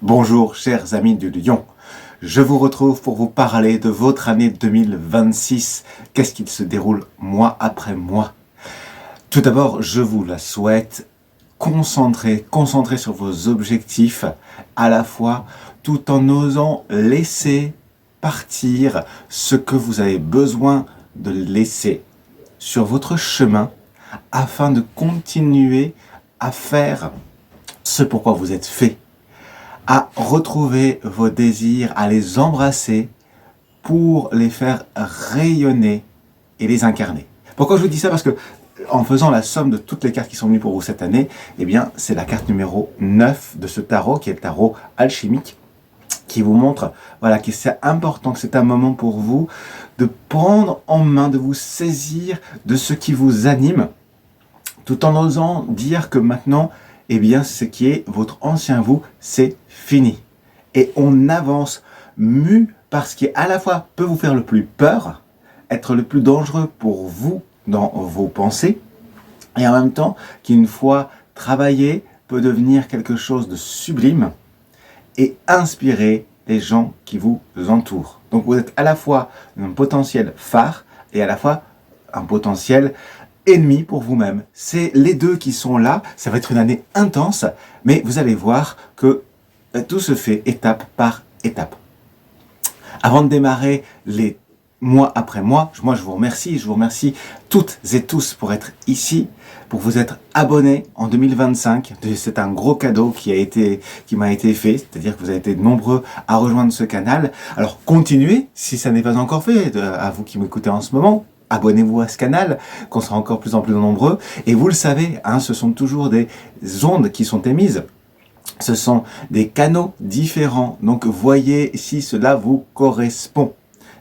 Bonjour chers amis de Lyon, je vous retrouve pour vous parler de votre année 2026. Qu'est-ce qu'il se déroule mois après mois? Tout d'abord, je vous la souhaite concentrée sur vos objectifs à la fois, tout en osant laisser partir ce que vous avez besoin de laisser sur votre chemin afin de continuer à faire ce pourquoi vous êtes fait, à retrouver vos désirs, à les embrasser pour les faire rayonner et les incarner. Pourquoi je vous dis ça? Parce que en faisant la somme de toutes les cartes qui sont venues pour vous cette année, eh bien, c'est la carte numéro 9 de ce tarot, qui est le tarot alchimique, qui vous montre, voilà, que c'est important, que c'est un moment pour vous de prendre en main, de vous saisir de ce qui vous anime, tout en osant dire que maintenant, eh bien, ce qui est votre ancien vous, c'est fini. Et on avance mu par ce qui à la fois peut vous faire le plus peur, être le plus dangereux pour vous dans vos pensées, et en même temps, qui une fois travaillé, peut devenir quelque chose de sublime et inspirer les gens qui vous entourent. Donc vous êtes à la fois un potentiel phare et à la fois un potentiel ennemi pour vous-même. C'est les deux qui sont là. Ça va être une année intense, mais vous allez voir que tout se fait étape par étape. Avant de démarrer les mois après mois, moi je vous remercie toutes et tous pour être ici, pour vous être abonnés en 2025. C'est un gros cadeau qui m'a été fait, c'est-à-dire que vous avez été nombreux à rejoindre ce canal. Alors continuez, si ça n'est pas encore fait, à vous qui m'écoutez en ce moment. Abonnez-vous à ce canal, qu'on sera encore plus en plus nombreux. Et vous le savez, ce sont toujours des ondes qui sont émises. Ce sont des canaux différents. Donc voyez si cela vous correspond.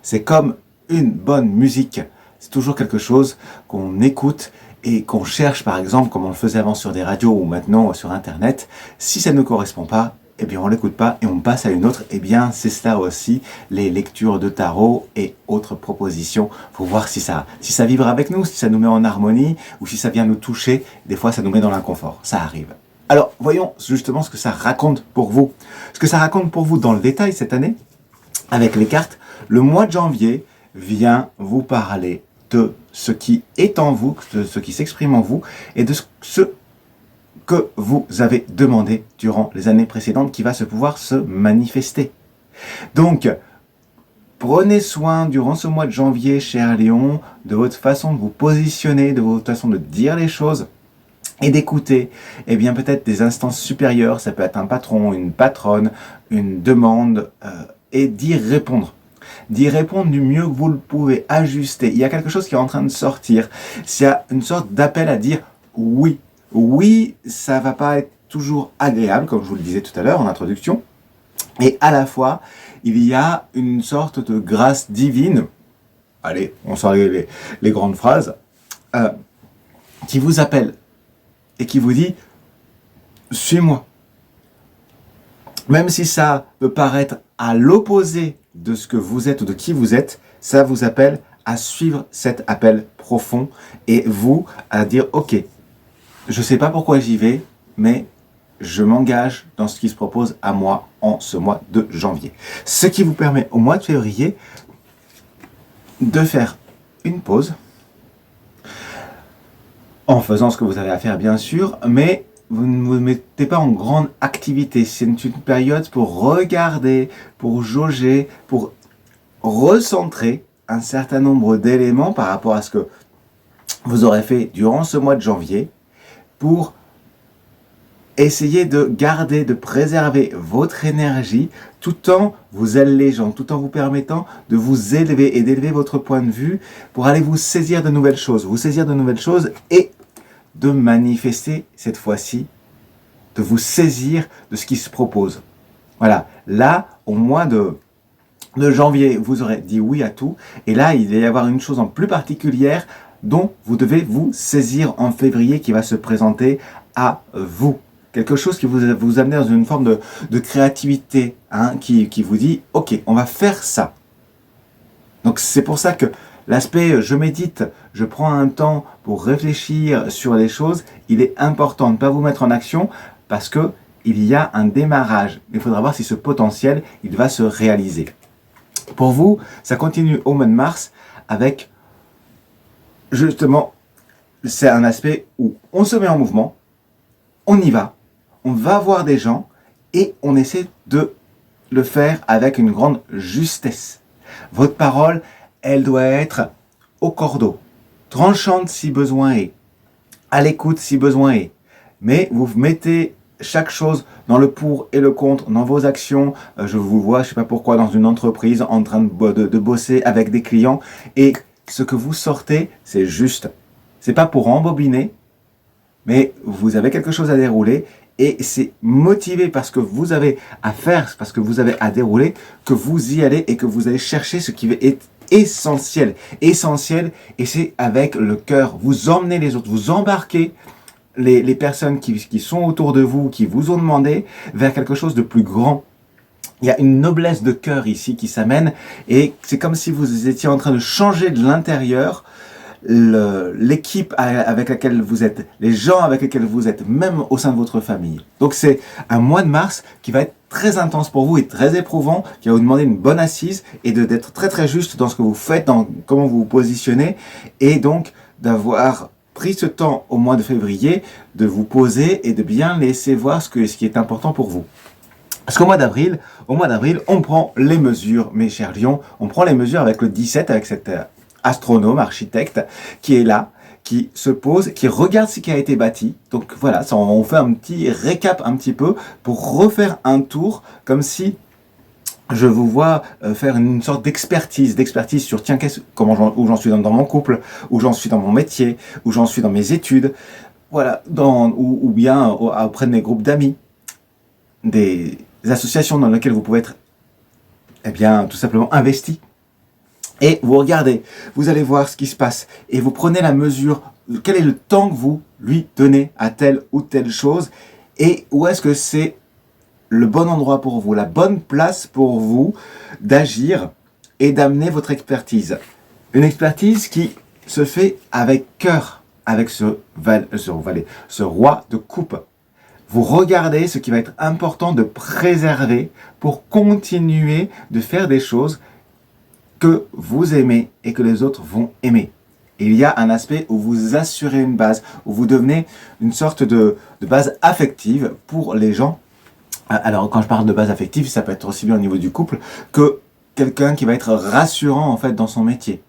C'est comme une bonne musique. C'est toujours quelque chose qu'on écoute et qu'on cherche, par exemple, comme on le faisait avant sur des radios ou maintenant sur Internet. Si ça ne correspond pas, eh bien on l'écoute pas et on passe à une autre. Eh bien c'est cela aussi, les lectures de tarot et autres propositions. Faut voir si ça vibre avec nous, si ça nous met en harmonie ou si ça vient nous toucher. Des fois ça nous met dans l'inconfort, ça arrive. Alors voyons justement ce que ça raconte pour vous. Ce que ça raconte pour vous dans le détail cette année, avec les cartes. Le mois de janvier vient vous parler de ce qui est en vous, de ce qui s'exprime en vous et de ce que vous avez demandé durant les années précédentes qui va pouvoir se manifester. Donc, prenez soin durant ce mois de janvier, cher Lion, de votre façon de vous positionner, de votre façon de dire les choses et d'écouter, eh bien peut-être des instances supérieures, ça peut être un patron, une patronne, une demande, et d'y répondre. D'y répondre du mieux que vous le pouvez, ajuster. Il y a quelque chose qui est en train de sortir. Il y a une sorte d'appel à dire oui. Oui, ça va pas être toujours agréable, comme je vous le disais tout à l'heure en introduction. Et à la fois, il y a une sorte de grâce divine. Allez, on sort les grandes phrases. Qui vous appelle et qui vous dit « Suis-moi ». Même si ça peut paraître à l'opposé de ce que vous êtes ou de qui vous êtes, ça vous appelle à suivre cet appel profond et vous à dire « Ok, je ne sais pas pourquoi j'y vais, mais je m'engage dans ce qui se propose à moi en ce mois de janvier ». Ce qui vous permet au mois de février de faire une pause, en faisant ce que vous avez à faire bien sûr, mais vous ne vous mettez pas en grande activité. C'est une période pour regarder, pour jauger, pour recentrer un certain nombre d'éléments par rapport à ce que vous aurez fait durant ce mois de janvier, pour essayer de garder, de préserver votre énergie tout en vous allégeant, tout en vous permettant de vous élever et d'élever votre point de vue pour aller vous saisir de nouvelles choses, et de manifester cette fois-ci, de vous saisir de ce qui se propose. Voilà, là, au mois de janvier, vous aurez dit oui à tout, et là, il va y avoir une chose en plus particulière dont vous devez vous saisir en février qui va se présenter à vous. Quelque chose qui vous amène dans une forme de créativité, qui vous dit « Ok, on va faire ça ». Donc c'est pour ça que l'aspect je médite, je prends un temps pour réfléchir sur les choses, il est important de ne pas vous mettre en action parce que il y a un démarrage. Il faudra voir si ce potentiel, il va se réaliser. Pour vous, ça continue au mois de mars avec, justement, c'est un aspect où on se met en mouvement, on y va, on va voir des gens et on essaie de le faire avec une grande justesse. Votre parole, elle doit être au cordeau, tranchante si besoin est, à l'écoute si besoin est. Mais vous mettez chaque chose dans le pour et le contre, dans vos actions. Je vous vois, je ne sais pas pourquoi, dans une entreprise en train de bosser avec des clients. Et ce que vous sortez, c'est juste. C'est pas pour embobiner, mais vous avez quelque chose à dérouler. Et c'est motivé parce que vous avez à faire, parce que vous avez à dérouler, que vous y allez et que vous allez chercher ce qui est essentiel. Essentiel, et c'est avec le cœur. Vous emmenez les autres, vous embarquez les personnes qui sont autour de vous, qui vous ont demandé, vers quelque chose de plus grand. Il y a une noblesse de cœur ici qui s'amène, et c'est comme si vous étiez en train de changer de l'intérieur l'équipe avec laquelle vous êtes, les gens avec lesquels vous êtes, même au sein de votre famille. Donc c'est un mois de mars qui va être très intense pour vous et très éprouvant, qui va vous demander une bonne assise et d'être très très juste dans ce que vous faites, dans comment vous vous positionnez, et donc d'avoir pris ce temps au mois de février de vous poser et de bien laisser voir ce qui est important pour vous. Parce qu'au mois d'avril, on prend les mesures, mes chers lions, on prend les mesures avec le 17, avec cette astronome, architecte, qui est là, qui se pose, qui regarde ce qui a été bâti. Donc voilà, ça, on fait un petit récap un petit peu pour refaire un tour, comme si je vous vois faire une sorte d'expertise sur tiens, où j'en suis dans mon couple, où j'en suis dans mon métier, où j'en suis dans mes études, voilà, ou bien auprès de mes groupes d'amis, des associations dans lesquelles vous pouvez être, eh bien, tout simplement investi. Et vous regardez, vous allez voir ce qui se passe et vous prenez la mesure, quel est le temps que vous lui donnez à telle ou telle chose et où est-ce que c'est le bon endroit pour vous, la bonne place pour vous d'agir et d'amener votre expertise. Une expertise qui se fait avec cœur, avec ce roi de coupe. Vous regardez ce qui va être important de préserver pour continuer de faire des choses que vous aimez et que les autres vont aimer. Il y a un aspect où vous assurez une base, où vous devenez une sorte de base affective pour les gens. Alors quand je parle de base affective, ça peut être aussi bien au niveau du couple que quelqu'un qui va être rassurant en fait dans son métier.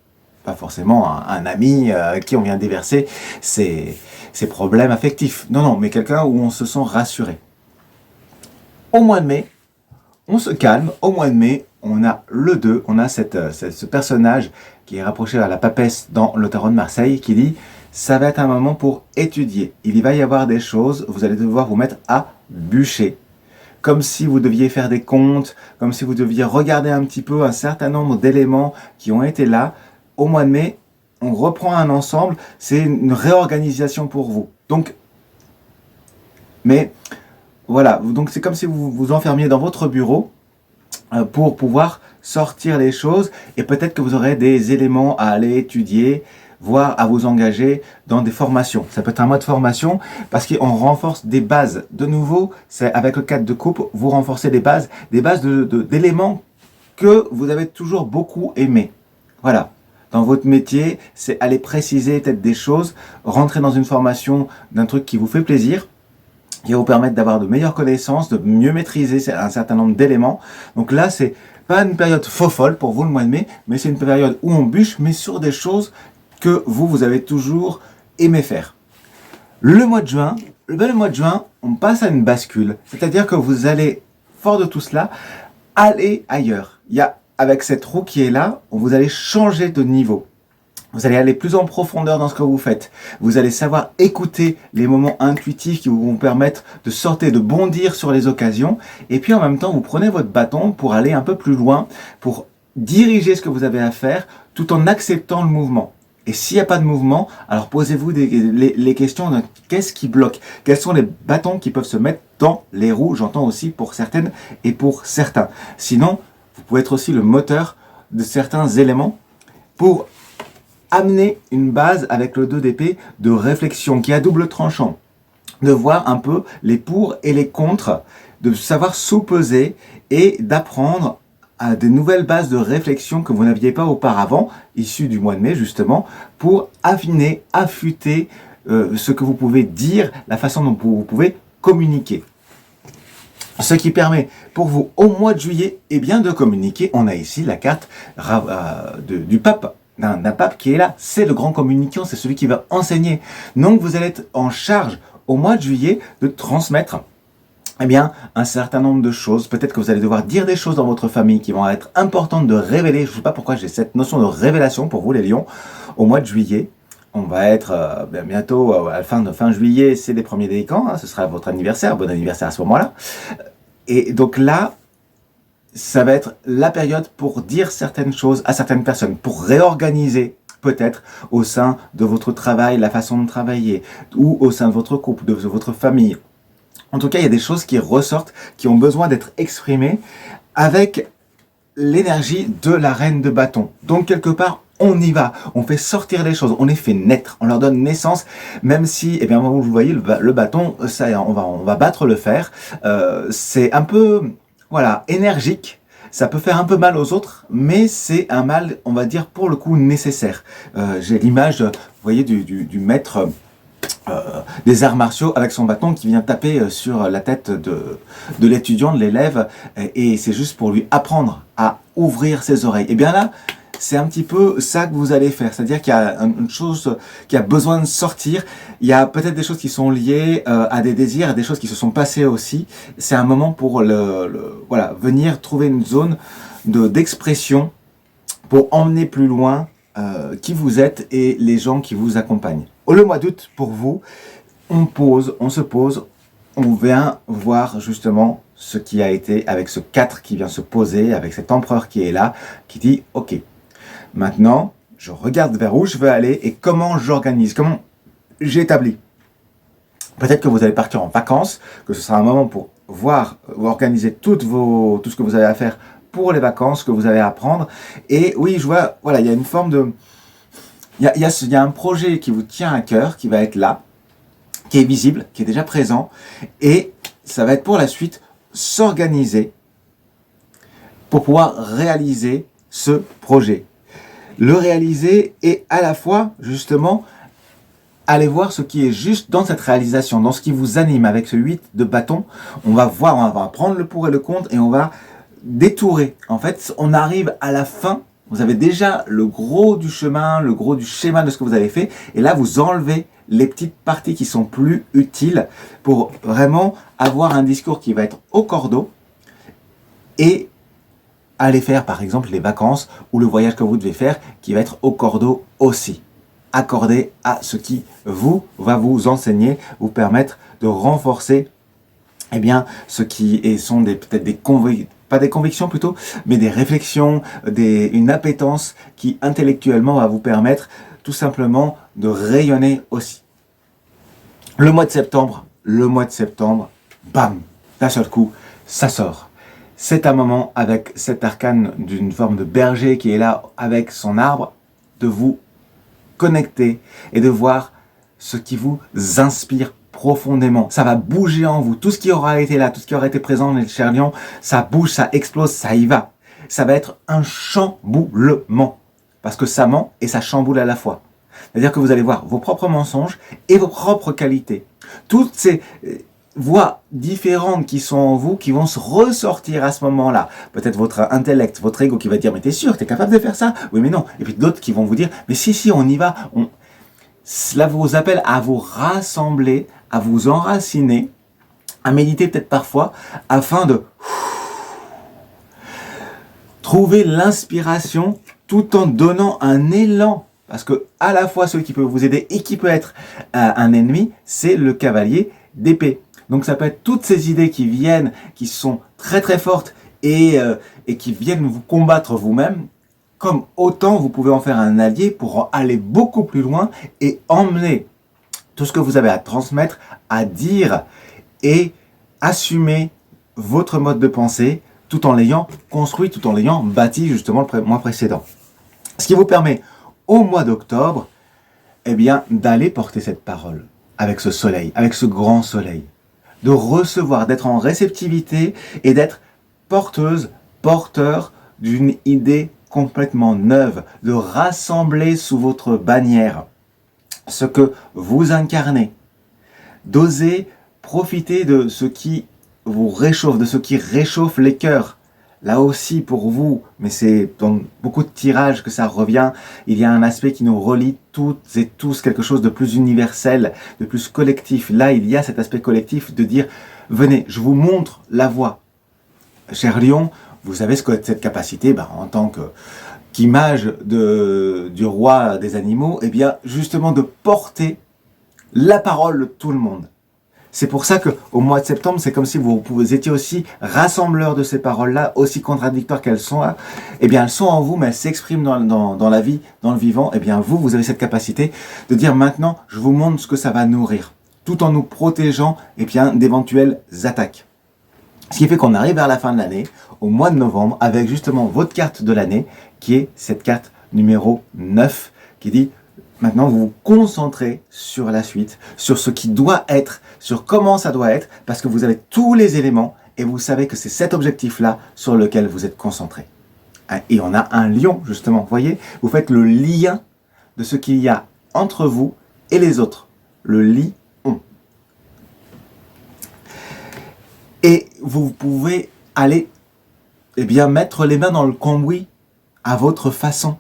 Pas forcément un ami à qui on vient déverser ses problèmes affectifs. Non, mais quelqu'un où on se sent rassuré. Au mois de mai, on se calme. Au mois de mai, on a le 2, on a ce personnage qui est rapproché à la papesse dans le tarot de Marseille qui dit « ça va être un moment pour étudier. Il y va y avoir des choses, vous allez devoir vous mettre à bûcher. » Comme si vous deviez faire des comptes, comme si vous deviez regarder un petit peu un certain nombre d'éléments qui ont été là. Au mois de mai, on reprend un ensemble, c'est une réorganisation pour vous. Donc, mais voilà, donc c'est comme si vous vous enfermiez dans votre bureau pour pouvoir sortir les choses et peut-être que vous aurez des éléments à aller étudier, voire à vous engager dans des formations. Ça peut être un mois de formation parce qu'on renforce des bases. De nouveau, c'est avec le 4 de coupe, vous renforcez des bases d'éléments que vous avez toujours beaucoup aimé. Voilà. Dans votre métier, c'est aller préciser peut-être des choses, rentrer dans une formation d'un truc qui vous fait plaisir, qui va vous permettre d'avoir de meilleures connaissances, de mieux maîtriser un certain nombre d'éléments. Donc là, c'est pas une période folle pour vous le mois de mai, mais c'est une période où on bûche, mais sur des choses que vous avez toujours aimé faire. Le mois de juin, on passe à une bascule. C'est-à-dire que vous allez, fort de tout cela, aller ailleurs. Avec cette roue qui est là, vous allez changer de niveau. Vous allez aller plus en profondeur dans ce que vous faites. Vous allez savoir écouter les moments intuitifs qui vous vont permettre de sortir, de bondir sur les occasions. Et puis en même temps, vous prenez votre bâton pour aller un peu plus loin, pour diriger ce que vous avez à faire, tout en acceptant le mouvement. Et s'il n'y a pas de mouvement, alors posez-vous les questions de qu'est-ce qui bloque? Quels sont les bâtons qui peuvent se mettre dans les roues? J'entends aussi pour certaines et pour certains. Sinon, vous pouvez être aussi le moteur de certains éléments pour amener une base avec le 2 d'épée de réflexion qui est à double tranchant. de voir un peu les pour et les contre, de savoir sous-peser et d'apprendre à des nouvelles bases de réflexion que vous n'aviez pas auparavant, issues du mois de mai justement, pour affiner, affûter ce que vous pouvez dire, la façon dont vous pouvez communiquer. Ce qui permet pour vous au mois de juillet eh bien, de communiquer. On a ici la carte du pape, d'un pape qui est là. C'est le grand communicant, c'est celui qui va enseigner. Donc vous allez être en charge au mois de juillet de transmettre eh bien, un certain nombre de choses. Peut-être que vous allez devoir dire des choses dans votre famille qui vont être importantes de révéler. Je ne sais pas pourquoi j'ai cette notion de révélation pour vous les lions au mois de juillet. On va être bientôt, à la fin juillet, c'est les premiers décans, hein, ce sera votre anniversaire, bon anniversaire à ce moment-là. Et donc là, ça va être la période pour dire certaines choses à certaines personnes, pour réorganiser peut-être au sein de votre travail, la façon de travailler, ou au sein de votre couple, de votre famille. En tout cas, il y a des choses qui ressortent, qui ont besoin d'être exprimées avec l'énergie de la reine de bâton. Donc quelque part, on y va, on fait sortir les choses, on les fait naître, on leur donne naissance, même si, eh bien, vous voyez, le bâton, ça, on va battre le fer. C'est un peu, voilà, énergique. Ça peut faire un peu mal aux autres, mais c'est un mal, on va dire, pour le coup, nécessaire. J'ai l'image, vous voyez, du maître des arts martiaux avec son bâton qui vient taper sur la tête de l'étudiant, de l'élève, et c'est juste pour lui apprendre à ouvrir ses oreilles. Et bien là, c'est un petit peu ça que vous allez faire, c'est-à-dire qu'il y a une chose qui a besoin de sortir, il y a peut-être des choses qui sont liées à des désirs, à des choses qui se sont passées aussi. C'est un moment pour voilà, venir trouver une zone d'expression pour emmener plus loin qui vous êtes et les gens qui vous accompagnent. Le mois d'août, pour vous, on se pose, on vient voir justement ce qui a été avec ce 4 qui vient se poser, avec cet empereur qui est là, qui dit « Ok, maintenant, je regarde vers où je veux aller et comment j'organise, comment j'établis. » Peut-être que vous allez partir en vacances, que ce sera un moment pour voir, organiser tout ce que vous avez à faire pour les vacances, que vous allez apprendre. Et oui, je vois, voilà, il y a une forme de... Il y a un projet qui vous tient à cœur, qui va être là, qui est visible, qui est déjà présent, et ça va être pour la suite s'organiser pour pouvoir réaliser ce projet. Le réaliser et à la fois, justement, aller voir ce qui est juste dans cette réalisation, dans ce qui vous anime. Avec ce 8 de bâton, on va voir, on va prendre le pour et le contre et on va détourer. En fait, on arrive à la fin. Vous avez déjà le gros du chemin, le gros du schéma de ce que vous avez fait. Et là, vous enlevez les petites parties qui sont plus utiles pour vraiment avoir un discours qui va être au cordeau et aller faire, par exemple, les vacances ou le voyage que vous devez faire qui va être au cordeau aussi. Accordé à ce qui va vous enseigner, vous permettre de renforcer eh bien, ce qui sont peut-être des convictions, pas des convictions plutôt, mais des réflexions, une appétence qui intellectuellement va vous permettre tout simplement de rayonner aussi. Le mois de septembre, bam, d'un seul coup, ça sort. C'est un moment avec cet arcane d'une forme de berger qui est là avec son arbre, de vous connecter et de voir ce qui vous inspire profondément. Ça va bouger en vous. Tout ce qui aura été là, tout ce qui aura été présent dans les chers lions, ça bouge, ça explose, ça y va. Ça va être un chamboulement. Parce que ça ment et ça chamboule à la fois. C'est-à-dire que vous allez voir vos propres mensonges et vos propres qualités. Toutes ces voix différentes qui sont en vous, qui vont se ressortir à ce moment-là. Peut-être votre intellect, votre ego qui va dire « Mais t'es sûr, t'es capable de faire ça ?» Oui, mais non. Et puis d'autres qui vont vous dire « Mais si, on y va. » Cela vous appelle à vous rassembler, à vous enraciner, à méditer peut-être parfois, afin de trouver l'inspiration tout en donnant un élan. Parce que à la fois celui qui peut vous aider et qui peut être un ennemi, c'est le cavalier d'épée. Donc ça peut être toutes ces idées qui viennent, qui sont très très fortes et qui viennent vous combattre vous-même, comme autant vous pouvez en faire un allié pour aller beaucoup plus loin et emmener tout ce que vous avez à transmettre, à dire et assumer votre mode de pensée tout en l'ayant construit, tout en l'ayant bâti justement le mois précédent. Ce qui vous permet au mois d'octobre, eh bien, d'aller porter cette parole avec ce soleil, avec ce grand soleil. De recevoir, d'être en réceptivité et d'être porteuse, porteur d'une idée complètement neuve, de rassembler sous votre bannière ce que vous incarnez, d'oser profiter de ce qui vous réchauffe, de ce qui réchauffe les cœurs. Là aussi pour vous, mais c'est dans beaucoup de tirages que ça revient, il y a un aspect qui nous relie toutes et tous, quelque chose de plus universel, de plus collectif. Là, il y a cet aspect collectif de dire, venez, je vous montre la voie. Cher Lion, vous avez cette capacité, en tant qu'image du roi des animaux, eh bien, justement de porter la parole de tout le monde. C'est pour ça qu'au mois de septembre, c'est comme si vous étiez aussi rassembleur de ces paroles-là, aussi contradictoires qu'elles sont là. Eh bien, elles sont en vous, mais elles s'expriment dans la vie, dans le vivant. Eh bien, vous avez cette capacité de dire maintenant, je vous montre ce que ça va nourrir, tout en nous protégeant, d'éventuelles attaques. Ce qui fait qu'on arrive vers la fin de l'année, au mois de novembre, avec justement votre carte de l'année, qui est cette carte numéro 9, qui dit maintenant vous vous concentrez sur la suite, sur ce qui doit être, sur comment ça doit être, parce que vous avez tous les éléments et vous savez que c'est cet objectif-là sur lequel vous êtes concentré. Et on a un lion, justement, vous voyez, vous faites le lien de ce qu'il y a entre vous et les autres. Le lion. Et vous pouvez aller mettre les mains dans le cambouis à votre façon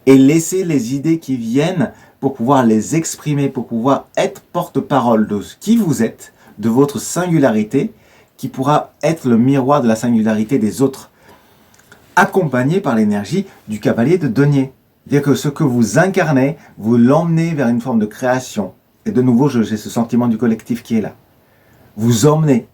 et laisser les idées qui viennent pour pouvoir les exprimer, pour pouvoir être porte-parole de ce qui vous êtes, de votre singularité, qui pourra être le miroir de la singularité des autres, accompagné par l'énergie du cavalier de denier. C'est-à-dire que ce que vous incarnez, vous l'emmenez vers une forme de création. Et de nouveau, j'ai ce sentiment du collectif qui est là. Vous emmenez.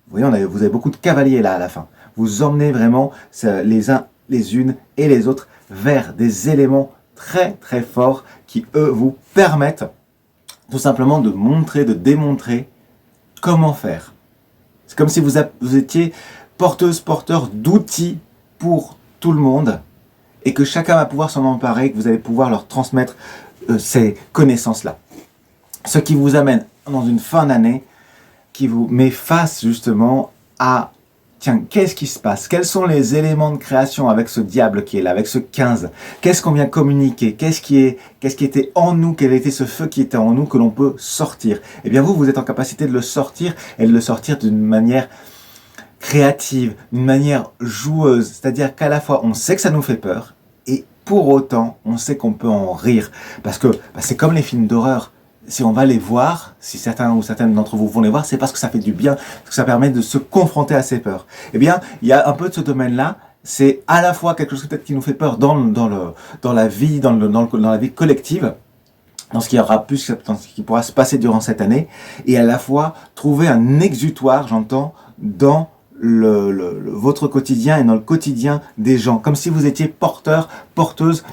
Vous voyez, vous avez beaucoup de cavaliers là à la fin. Vous emmenez vraiment les uns, les unes et les autres vers des éléments très très forts qui, eux, vous permettent tout simplement de montrer, de démontrer comment faire. C'est comme si vous étiez porteur d'outils pour tout le monde et que chacun va pouvoir s'en emparer, que vous allez pouvoir leur transmettre ces connaissances-là. Ce qui vous amène dans une fin d'année qui vous met face justement à tiens, qu'est-ce qui se passe? Quels sont les éléments de création avec ce diable qui est là, avec ce 15? Qu'est-ce qu'on vient communiquer? Qu'est-ce qui était en nous? Quel était ce feu qui était en nous que l'on peut sortir? Eh bien vous êtes en capacité de le sortir et de le sortir d'une manière créative, d'une manière joueuse. C'est-à-dire qu'à la fois on sait que ça nous fait peur et pour autant on sait qu'on peut en rire. Parce que c'est comme les films d'horreur. Si on va les voir, si certains ou certaines d'entre vous vont les voir, c'est parce que ça fait du bien, parce que ça permet de se confronter à ces peurs. Eh bien, il y a un peu de ce domaine-là, c'est à la fois quelque chose peut-être qui nous fait peur dans la vie, dans la vie collective, dans ce qui aura plus, dans ce qui pourra se passer durant cette année, et à la fois trouver un exutoire, j'entends, dans votre quotidien et dans le quotidien des gens, comme si vous étiez porteuse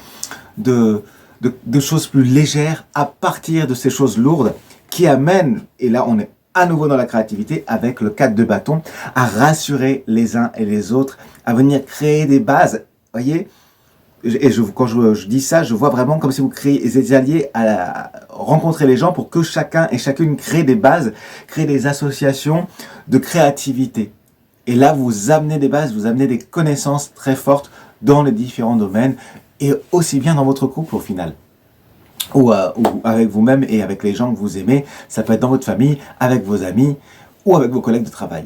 de choses plus légères à partir de ces choses lourdes qui amènent, et là on est à nouveau dans la créativité avec le 4 de bâton, à rassurer les uns et les autres, à venir créer des bases, voyez. Et quand je dis ça, je vois vraiment comme si vous alliez à rencontrer les gens pour que chacun et chacune crée des bases, crée des associations de créativité. Et là, vous amenez des bases, vous amenez des connaissances très fortes dans les différents domaines, et aussi bien dans votre couple au final, ou avec vous-même et avec les gens que vous aimez. Ça peut être dans votre famille, avec vos amis, ou avec vos collègues de travail.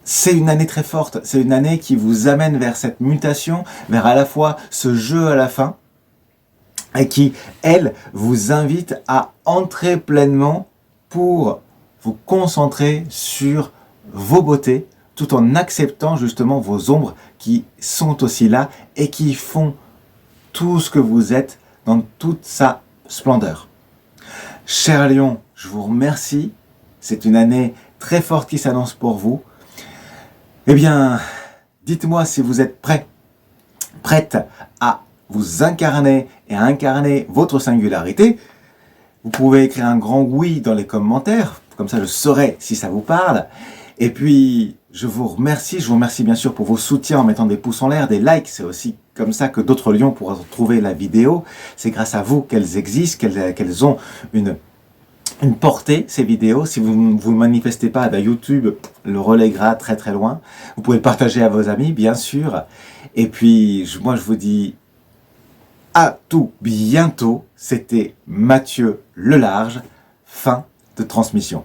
C'est une année très forte, c'est une année qui vous amène vers cette mutation, vers à la fois ce jeu à la fin, et qui, elle, vous invite à entrer pleinement pour vous concentrer sur vos beautés, tout en acceptant justement vos ombres qui sont aussi là et qui font tout ce que vous êtes dans toute sa splendeur. Cher Lion, je vous remercie. C'est une année très forte qui s'annonce pour vous. Eh bien, dites-moi si vous êtes prête à vous incarner et à incarner votre singularité. Vous pouvez écrire un grand oui dans les commentaires, comme ça je saurai si ça vous parle. Et puis, je vous remercie bien sûr pour vos soutiens en mettant des pouces en l'air, des likes. C'est aussi comme ça que d'autres lions pourront trouver la vidéo. C'est grâce à vous qu'elles existent, qu'elles ont une une portée, ces vidéos. Si vous ne vous manifestez pas, YouTube le relèguera très très loin. Vous pouvez le partager à vos amis, bien sûr. Et puis, moi, je vous dis à tout bientôt. C'était Mathieu Lelarge, fin de transmission.